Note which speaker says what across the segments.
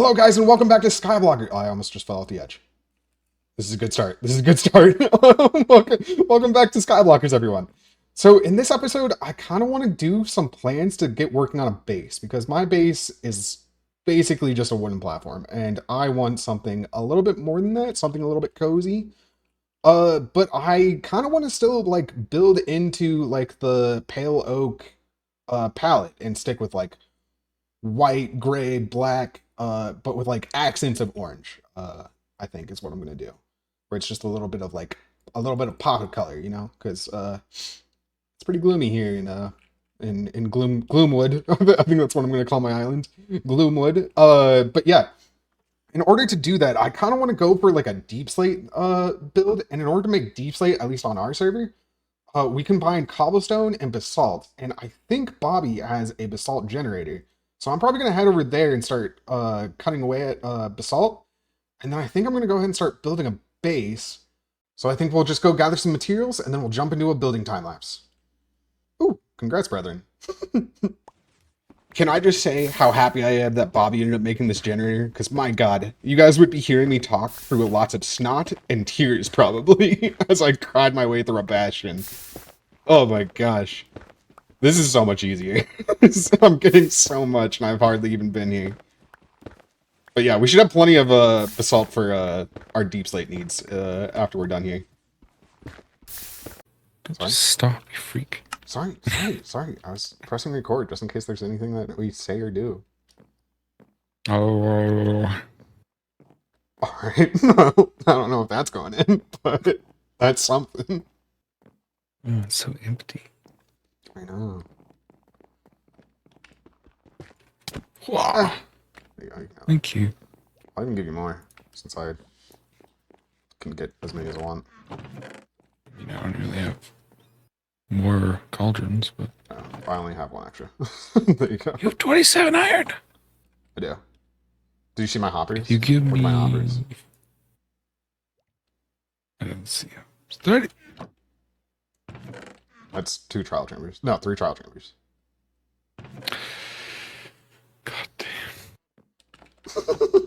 Speaker 1: Hello guys and welcome back to Skyblock. Oh, I almost just fell off the edge. This is a good start. welcome back to Skyblockers, everyone. So in this episode, I kind of want to do some plans to get working on a base because my base is basically just a wooden platform and I want something a little bit more than that, something a little bit cozy. But I kind of want to still like build into like the pale oak palette and stick with like white, gray, black, but with like accents of orange, I think is what I'm gonna do. Where it's just a little bit of like a little bit of pop of color, you know, because it's pretty gloomy here in Gloomwood. I think that's what I'm gonna call my island, Gloomwood. But yeah, in order to do that, I kind of want to go for like a deep slate build, and in order to make deep slate, at least on our server, we combine cobblestone and basalt, and I think Bobby has a basalt generator. So I'm probably going to head over there and start cutting away at basalt. And then I think I'm going to go ahead and start building a base. So I think we'll just go gather some materials and then we'll jump into a building time lapse. Ooh, congrats, brethren. Can I just say how happy I am that Bobby ended up making this generator? Because my god, you guys would be hearing me talk through lots of snot and tears probably as I cried my way through a bastion. Oh my gosh. This is so much easier. I'm getting so much, and I've hardly even been here. But yeah, we should have plenty of basalt for our deep slate needs after we're done here.
Speaker 2: Sorry? Stop, you freak.
Speaker 1: Sorry. I was pressing record just in case there's anything that we say or do.
Speaker 2: Oh.
Speaker 1: Alright. I don't know if that's going in, but that's something.
Speaker 2: Oh, it's so empty.
Speaker 1: I know.
Speaker 2: Wow. Thank you.
Speaker 1: I can give you more, since I can get as many as I want.
Speaker 2: You know, I don't really have more cauldrons, but...
Speaker 1: I only have one extra. There you go.
Speaker 2: You have 27 iron!
Speaker 1: I do. Did you see my hoppers?
Speaker 2: If you give me...
Speaker 1: my hoppers?
Speaker 2: I didn't see it. It's 30.
Speaker 1: That's 2 trial chambers. No, 3 trial chambers.
Speaker 2: God damn.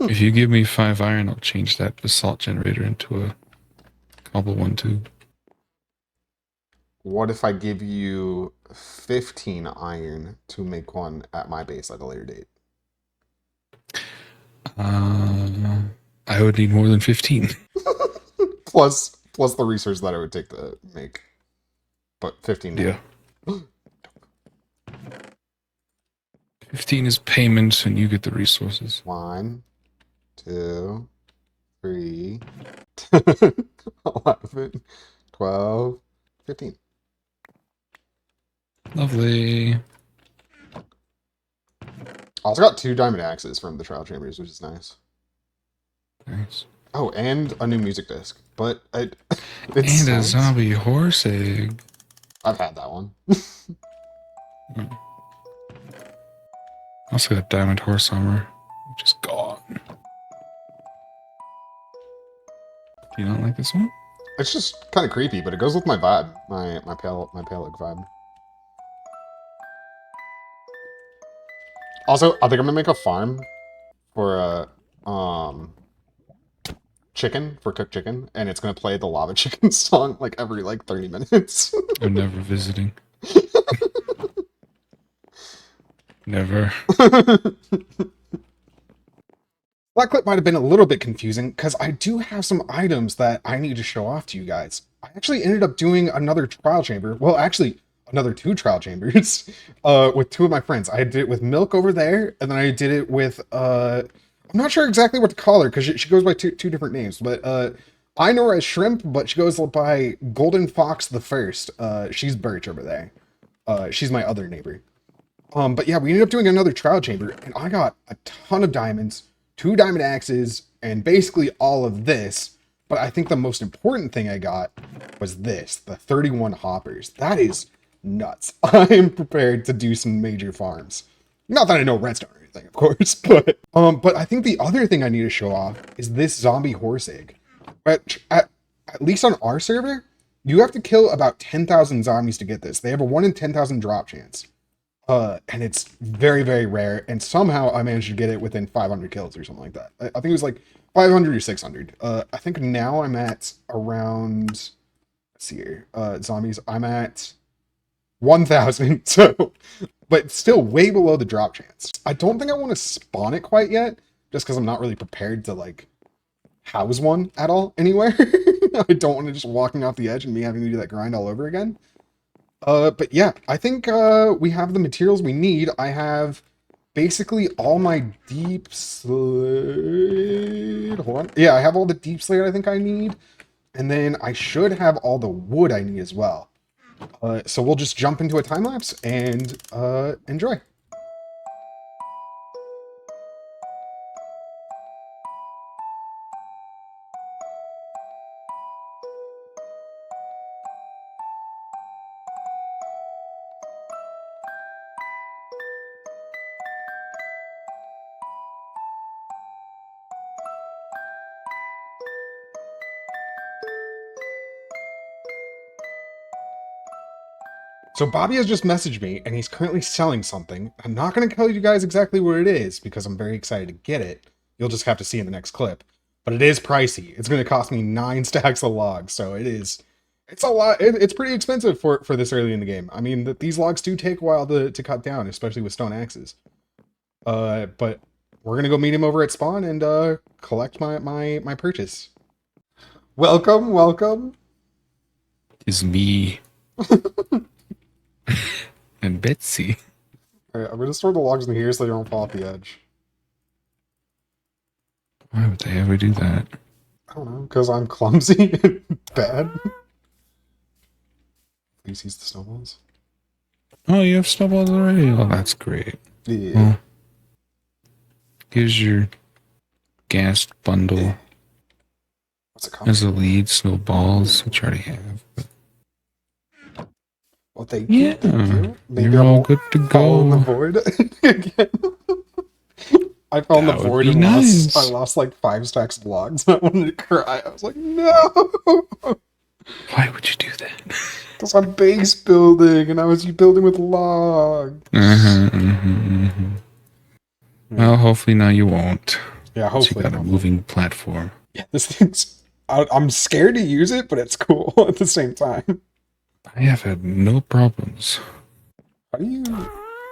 Speaker 2: If you give me 5 iron, I'll change that basalt generator into a cobble one too.
Speaker 1: What if I give you 15 iron to make one at my base at a later date?
Speaker 2: I would need more than 15.
Speaker 1: plus the resource that I would take to make. But 15 now.
Speaker 2: Yeah. 15 is payment and you get the resources.
Speaker 1: 1, 2, 3, 11, 12, 15.
Speaker 2: Lovely.
Speaker 1: Also got 2 diamond axes from the trial chambers, which is nice.
Speaker 2: Nice.
Speaker 1: Oh, and a new music disc. But
Speaker 2: and a zombie horse egg.
Speaker 1: I've had that one.
Speaker 2: Also got diamond horse armor, which is gone. Do you not like this one?
Speaker 1: It's just kind of creepy, but it goes with my vibe, my pale oak vibe. Also, I think I'm gonna make a farm for chicken, for cooked chicken, and it's gonna play the lava chicken song like every 30 minutes.
Speaker 2: I'm never visiting. Never.
Speaker 1: That clip might have been a little bit confusing because I do have some items that I need to show off to you guys. I actually ended up doing another trial chamber. Well, actually, another 2 trial chambers with 2 of my friends. I did it with Milk over there, and then I did it with I'm not sure exactly what to call her because she goes by two different names, but I know her as Shrimp, but she goes by Golden Fox the First. She's Birch over there. She's my other neighbor. But yeah, we ended up doing another trial chamber, and I got a ton of diamonds, 2 diamond axes, and basically all of this. But I think the most important thing I got was this, the 31 hoppers. That is nuts. I am prepared to do some major farms. Not that I know redstone or anything, of course, but I think the other thing I need to show off is this zombie horse egg. At least on our server, you have to kill about 10,000 zombies to get this. They have a 1 in 10,000 drop chance. And it's very, very rare. And somehow I managed to get it within 500 kills or something like that. I think it was like 500 or 600. I think now I'm at around, let's see here, zombies. I'm at 1,000. So, but still way below the drop chance. I don't think I want to spawn it quite yet, just because I'm not really prepared to like house one at all anywhere. I don't want to just walking off the edge and me having to do that grind all over again. But yeah, I think we have the materials we need. I have basically all my deep slate. Hold on. Yeah, I have all the deep slate I think I need. And then I should have all the wood I need as well. So we'll just jump into a time lapse and enjoy. So Bobby has just messaged me, and he's currently selling something. I'm not going to tell you guys exactly what it is, because I'm very excited to get it. You'll just have to see in the next clip. But it is pricey. It's going to cost me 9 stacks of logs, so it's a lot. It's pretty expensive for this early in the game. I mean, these logs do take a while to cut down, especially with stone axes. But we're going to go meet him over at spawn and collect my purchase. Welcome, welcome.
Speaker 2: Is me and Betsy.
Speaker 1: Alright, I'm gonna store the logs in here so they don't fall off the edge.
Speaker 2: Why would they ever do that?
Speaker 1: I don't know, because I'm clumsy and bad. Please use the snowballs.
Speaker 2: Oh, you have snowballs already? Oh, that's great.
Speaker 1: Yeah.
Speaker 2: Well, here's your gas bundle.
Speaker 1: What's it called?
Speaker 2: As a lead, snowballs, which I already have. But
Speaker 1: Well, thank you. Thank you. Maybe
Speaker 2: you're
Speaker 1: I
Speaker 2: all
Speaker 1: won't
Speaker 2: good to
Speaker 1: fall in the
Speaker 2: go.
Speaker 1: void again. I fell in the
Speaker 2: That would
Speaker 1: void
Speaker 2: be
Speaker 1: and
Speaker 2: nice.
Speaker 1: I lost like 5 stacks of logs. I wanted to cry. I was like, no!
Speaker 2: Why would you do that?
Speaker 1: Because I'm base building and I was building with logs.
Speaker 2: Well, hopefully now you won't.
Speaker 1: Yeah, hopefully.
Speaker 2: You got a moving platform.
Speaker 1: Yeah, this thing's... I'm scared to use it, but it's cool at the same time.
Speaker 2: I have had no problems.
Speaker 1: How do you...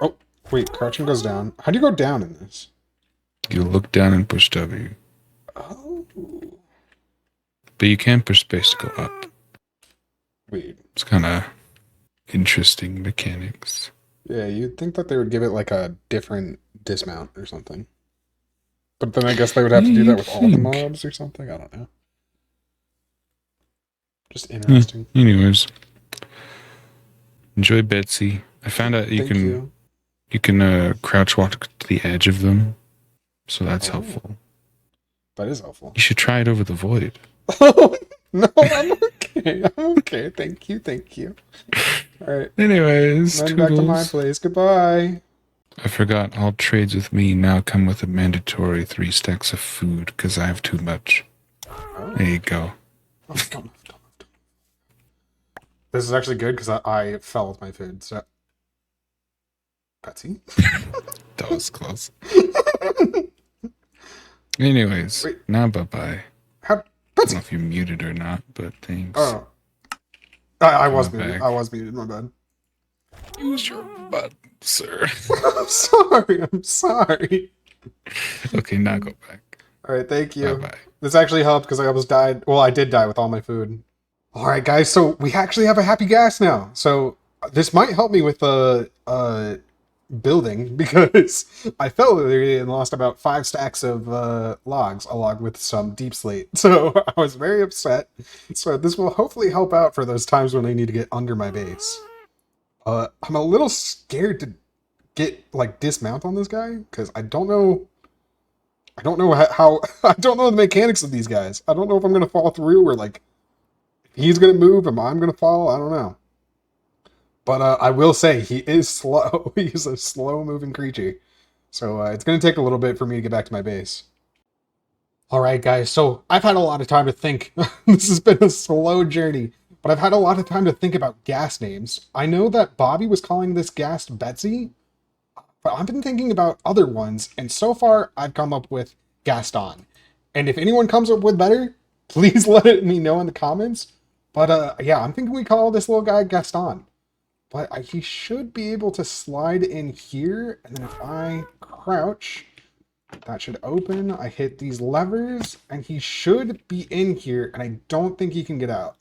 Speaker 1: Oh, wait, crouching goes down. How do you go down in this?
Speaker 2: You look down and push W.
Speaker 1: Oh.
Speaker 2: But you can push space to go up.
Speaker 1: Wait.
Speaker 2: It's kind of interesting mechanics.
Speaker 1: Yeah, you'd think that they would give it like a different dismount or something. But then I guess they would have to do that with all the mobs or something. I don't know. Just interesting.
Speaker 2: Anyways. Enjoy Betsy. I found out you can crouch walk to the edge of them. So that's helpful.
Speaker 1: That is helpful.
Speaker 2: You should try it over the void.
Speaker 1: Oh, no, I'm okay. I'm okay. Thank you. Thank you. All right.
Speaker 2: Anyways,
Speaker 1: I'm back to my place. Goodbye.
Speaker 2: I forgot all trades with me now come with a mandatory 3 stacks of food because I have too much. Oh. There you go.
Speaker 1: Oh, don't. This is actually good because I fell with my food, so... Betsy?
Speaker 2: That was close. Anyways, wait. Now bye-bye.
Speaker 1: How...
Speaker 2: I don't know if you're muted or not, but thanks.
Speaker 1: Oh. I was muted. Back. I was muted, my bad.
Speaker 2: Use your butt, sir.
Speaker 1: I'm sorry.
Speaker 2: Okay, now go back.
Speaker 1: Alright, thank you.
Speaker 2: Bye-bye.
Speaker 1: This actually helped because I almost died. Well, I did die with all my food. Alright, guys, so we actually have a happy gas now. So this might help me with the building because I fell earlier and lost about 5 stacks of logs along with some deep slate. So I was very upset. So this will hopefully help out for those times when I need to get under my base. I'm a little scared to get like dismount on this guy because I don't know how I don't know the mechanics of these guys. I don't know if I'm gonna fall through or like he's gonna move and I'm gonna fall. I don't know. But I will say he is slow. He's a slow-moving creature. So it's going to take a little bit for me to get back to my base. Alright guys, so I've had a lot of time to think. This has been a slow journey, but I've had a lot of time to think about gas names. I know that Bobby was calling this gas Betsy, But I've been thinking about other ones, and so far I've come up with Gaston. And if anyone comes up with better, please let me know in the comments. But yeah, I'm thinking we call this little guy Gaston. But he should be able to slide in here, and then if I crouch, that should open. I hit these levers, and he should be in here, and I don't think he can get out.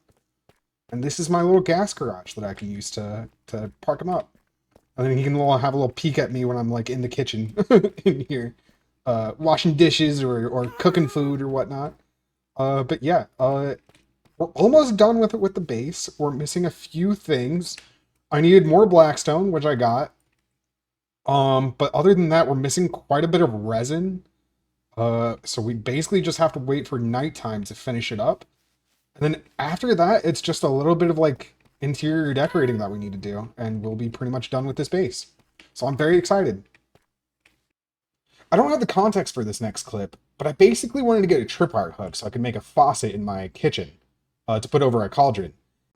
Speaker 1: And this is my little gas garage that I can use to park him up. And then he can have a little peek at me when I'm like in the kitchen in here, washing dishes or cooking food or whatnot. But yeah, we're almost done with the base. We're missing a few things. I needed more blackstone, which I got. But other than that, we're missing quite a bit of resin. So we basically just have to wait for nighttime to finish it up. And then after that, it's just a little bit of like interior decorating that we need to do, and we'll be pretty much done with this base. So I'm very excited. I don't have the context for this next clip, but I basically wanted to get a tripwire hook so I could make a faucet in my kitchen to put over a cauldron.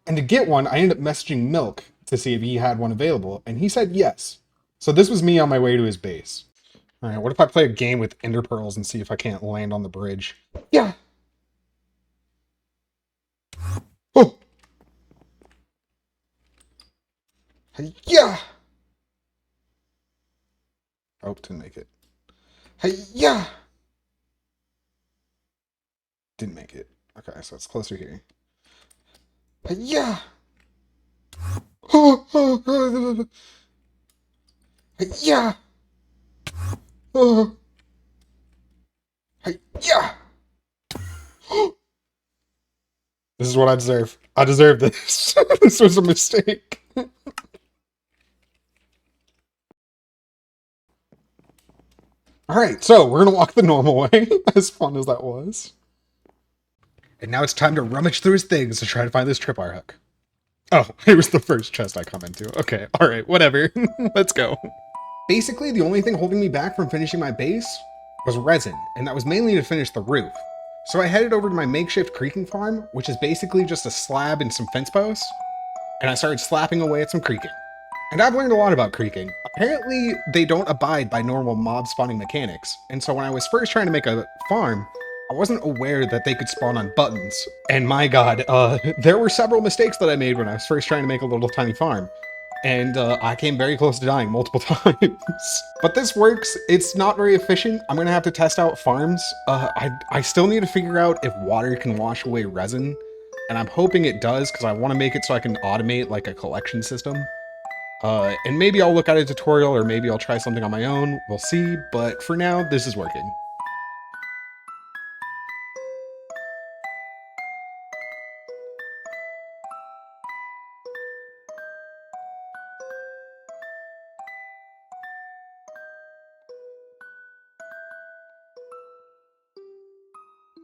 Speaker 1: And to get one, I ended up messaging Milk to see if he had one available, and he said yes. So this was me on my way to his base. Alright, what if I play a game with ender pearls and see if I can't land on the bridge? Yeah! Oh! Yeah! Oh, didn't make it. Hey, yeah! Didn't make it. Okay, so it's closer here. Hey, yeah! Hey, yeah! Hey, yeah! This is what I deserve. I deserve this. This was a mistake. Alright, so we're gonna walk the normal way, as fun as that was. And now it's time to rummage through his things to try to find this tripwire hook. Oh, it was the first chest I come into. Okay, alright, whatever. Let's go. Basically, the only thing holding me back from finishing my base was resin, and that was mainly to finish the roof. So I headed over to my makeshift creaking farm, which is basically just a slab and some fence posts, and I started slapping away at some creaking. And I've learned a lot about creaking. Apparently, they don't abide by normal mob spawning mechanics, and so when I was first trying to make a farm, I wasn't aware that they could spawn on buttons. And my god, there were several mistakes that I made when I was first trying to make a little tiny farm. And I came very close to dying multiple times. But this works. It's not very efficient. I'm gonna have to test out farms. I still need to figure out if water can wash away resin, and I'm hoping it does because I want to make it so I can automate like a collection system. And maybe I'll look at a tutorial or maybe I'll try something on my own. We'll see. But for now, this is working.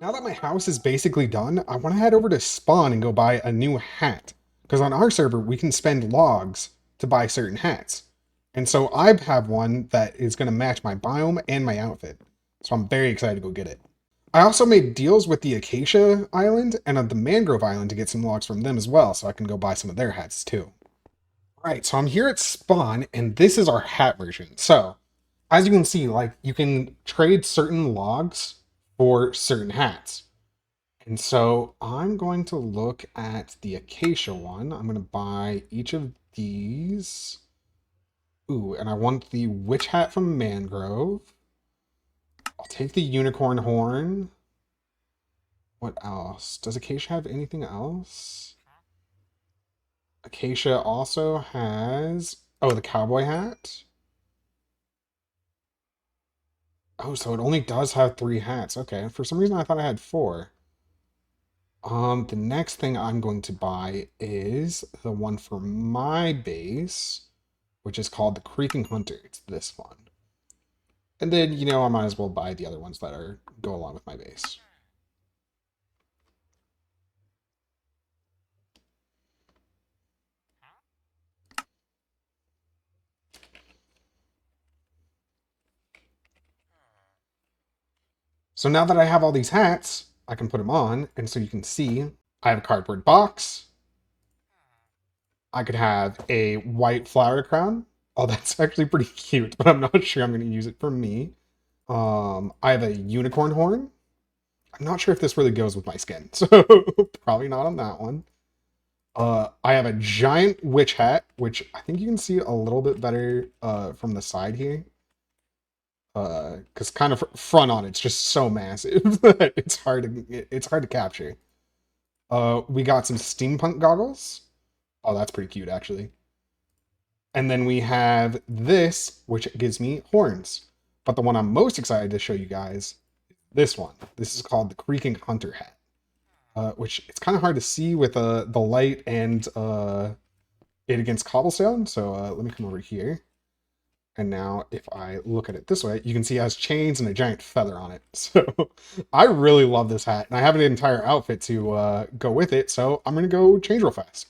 Speaker 1: Now that my house is basically done, I want to head over to Spawn and go buy a new hat. Because on our server, we can spend logs to buy certain hats. And so I have one that is going to match my biome and my outfit. So I'm very excited to go get it. I also made deals with the Acacia Island and the Mangrove Island to get some logs from them as well, so I can go buy some of their hats too. Alright, so I'm here at Spawn, and this is our hat version. So, as you can see, like, you can trade certain logs for certain hats. And so I'm going to look at the Acacia one. I'm going to buy each of these. Ooh, and I want the witch hat from Mangrove. I'll take the unicorn horn. What else? Does Acacia have anything else? Acacia also has... Oh, the cowboy hat. Oh, so it only does have 3 hats. Okay, for some reason I thought I had 4. The next thing I'm going to buy is the one for my base, which is called the Creaking Hunter. It's this one. And then, you know, I might as well buy the other ones that go along with my base. So now that I have all these hats, I can put them on, and so you can see I have a cardboard box. I could have a white flower crown, Oh, that's actually pretty cute, but I'm not sure I'm going to use it for me. I have a unicorn horn. I'm not sure if this really goes with my skin, so probably not on that one. I have a giant witch hat, which I think you can see a little bit better from the side here. Because kind of front on it's just so massive that it's hard to capture. We got some steampunk goggles. Oh, that's pretty cute actually. And then we have this, which gives me horns. But the one I'm most excited to show you guys, this one. This is called the Creaking Hunter hat, which it's kind of hard to see with the light and it against cobblestone. So let me come over here. And now if I look at it this way, you can see it has chains and a giant feather on it. So I really love this hat. And I have an entire outfit to go with it. So I'm going to go change real fast.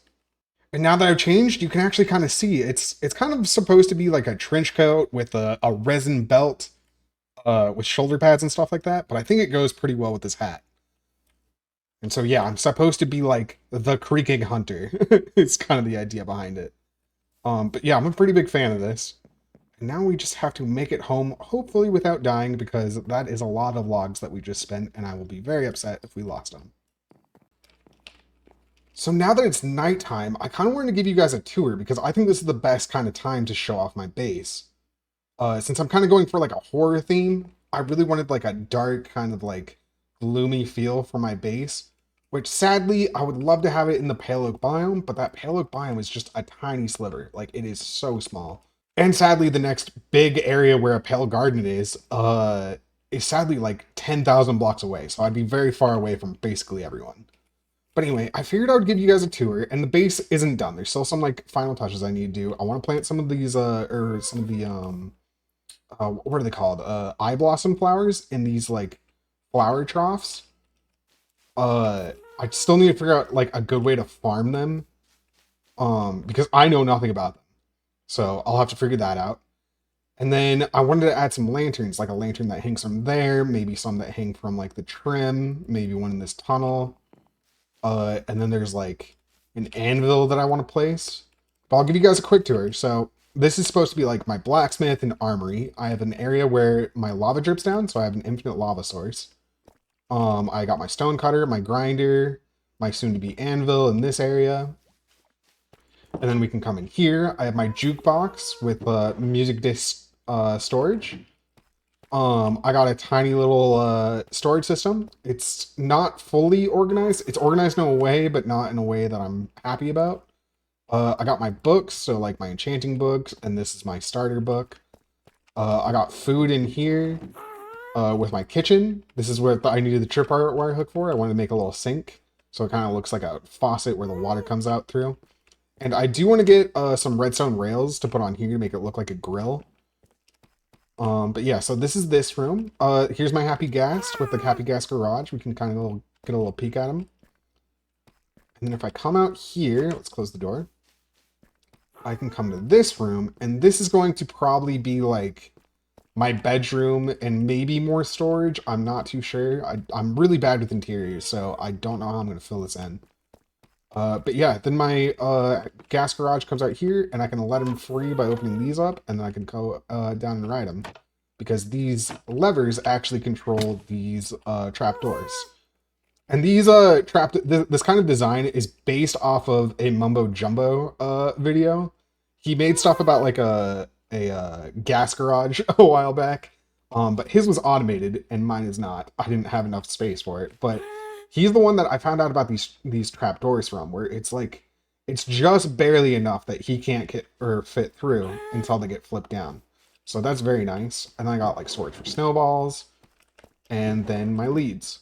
Speaker 1: And now that I've changed, you can actually kind of see it's kind of supposed to be like a trench coat with a resin belt with shoulder pads and stuff like that. But I think it goes pretty well with this hat. And so yeah, I'm supposed to be like the creaking hunter. It's kind of the idea behind it. But yeah, I'm a pretty big fan of this. And now we just have to make it home, hopefully without dying, because that is a lot of logs that we just spent, and I will be very upset if we lost them. So now that it's nighttime, I kind of wanted to give you guys a tour, because I think this is the best kind of time to show off my base. Since I'm kind of going for like a horror theme, I really wanted like a dark, kind of like gloomy feel for my base. Which sadly, I would love to have it in the pale oak biome, but that pale oak biome is just a tiny sliver. Like, it is so small. And sadly, the next big area where a pale garden is sadly like 10,000 blocks away. So I'd be very far away from basically everyone. But anyway, I figured I would give you guys a tour, and the base isn't done. There's still some like final touches I need to do. I want to plant some of these, or some of the, what are they called? Eye blossom flowers in these like flower troughs. I still need to figure out like a good way to farm them, because I know nothing about them. So I'll have to figure that out. And then I wanted to add some lanterns, like a lantern that hangs from there, maybe some that hang from like the trim, maybe one in this tunnel. And then there's like an anvil that I want to place. But I'll give you guys a quick tour. So this is supposed to be like my blacksmith and armory. I have an area where my lava drips down, so I have an infinite lava source. I got my stone cutter, my grinder, my soon-to-be anvil in this area. And then we can come in here. I have my jukebox with music disc storage. I got a tiny little storage system. It's not fully organized. It's organized in a way, but not in a way that I'm happy about. I got my books, so like my enchanting books, and this is my starter book. I got food in here with my kitchen. This is where I needed the tripwire wire hook for. I wanted to make a little sink, so it kind of looks like a faucet where the water comes out through. And I do want to get some redstone rails to put on here to make it look like a grill. But yeah, so this is this room. Here's my happy gas with the happy gas garage. We can kind of get a little peek at them. And then if I come out here, let's close the door. I can come to this room, and this is going to probably be like my bedroom and maybe more storage. I'm not too sure. I'm really bad with interiors, so I don't know how I'm going to fill this in. But yeah, then my gas garage comes out here, and I can let them free by opening these up, and then I can go down and ride them. Because these levers actually control these trapdoors. And these this kind of design is based off of a Mumbo Jumbo video. He made stuff about like a gas garage a while back, but his was automated and mine is not. I didn't have enough space for it, but he's the one that I found out about these trapdoors from, where it's like it's just barely enough that he can't get or fit through until they get flipped down. So that's very nice. And then I got like storage for snowballs, and then my leads.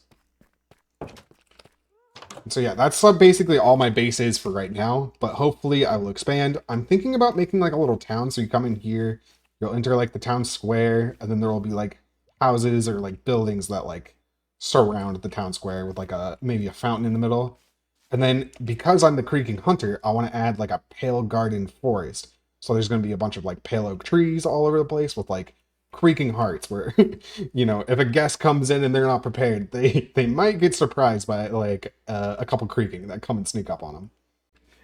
Speaker 1: So yeah, that's basically all my base is for right now, but hopefully I will expand. I'm thinking about making like a little town, so you come in here, you'll enter like the town square, and then there will be like houses or like buildings that like surround the town square with like maybe a fountain in the middle. And then because I'm the creaking hunter, I want to add like a pale garden forest. So there's going to be a bunch of like pale oak trees all over the place with like creaking hearts where, you know, if a guest comes in and they're not prepared, they might get surprised by like a couple creaking that come and sneak up on them.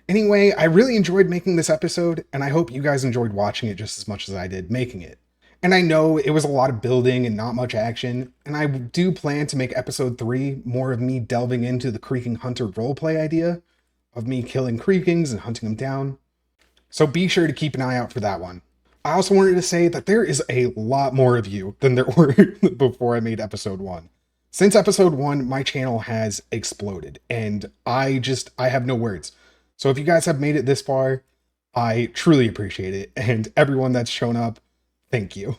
Speaker 1: Anyway, I really enjoyed making this episode, and I hope you guys enjoyed watching it just as much as I did making it. And I know it was a lot of building and not much action, and I do plan to make episode 3 more of me delving into the Creaking Hunter roleplay idea, of me killing Creakings and hunting them down. So be sure to keep an eye out for that one. I also wanted to say that there is a lot more of you than there were before I made episode 1. Since episode 1, my channel has exploded, and I have no words. So if you guys have made it this far, I truly appreciate it, and everyone that's shown up, thank you.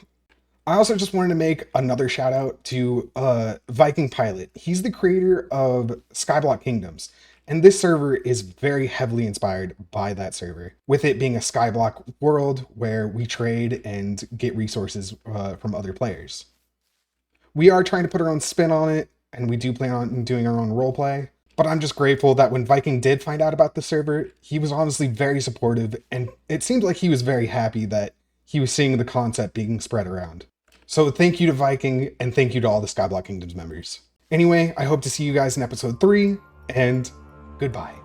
Speaker 1: I also just wanted to make another shout out to Viking Pilot. He's the creator of Skyblock Kingdoms, and this server is very heavily inspired by that server, with it being a Skyblock world where we trade and get resources from other players. We are trying to put our own spin on it, and we do plan on doing our own roleplay, but I'm just grateful that when Viking did find out about the server, he was honestly very supportive, and it seemed like he was very happy that he was seeing the concept being spread around. So thank you to Viking, and thank you to all the Skyblock Kingdoms members. Anyway, I hope to see you guys in episode 3, and goodbye.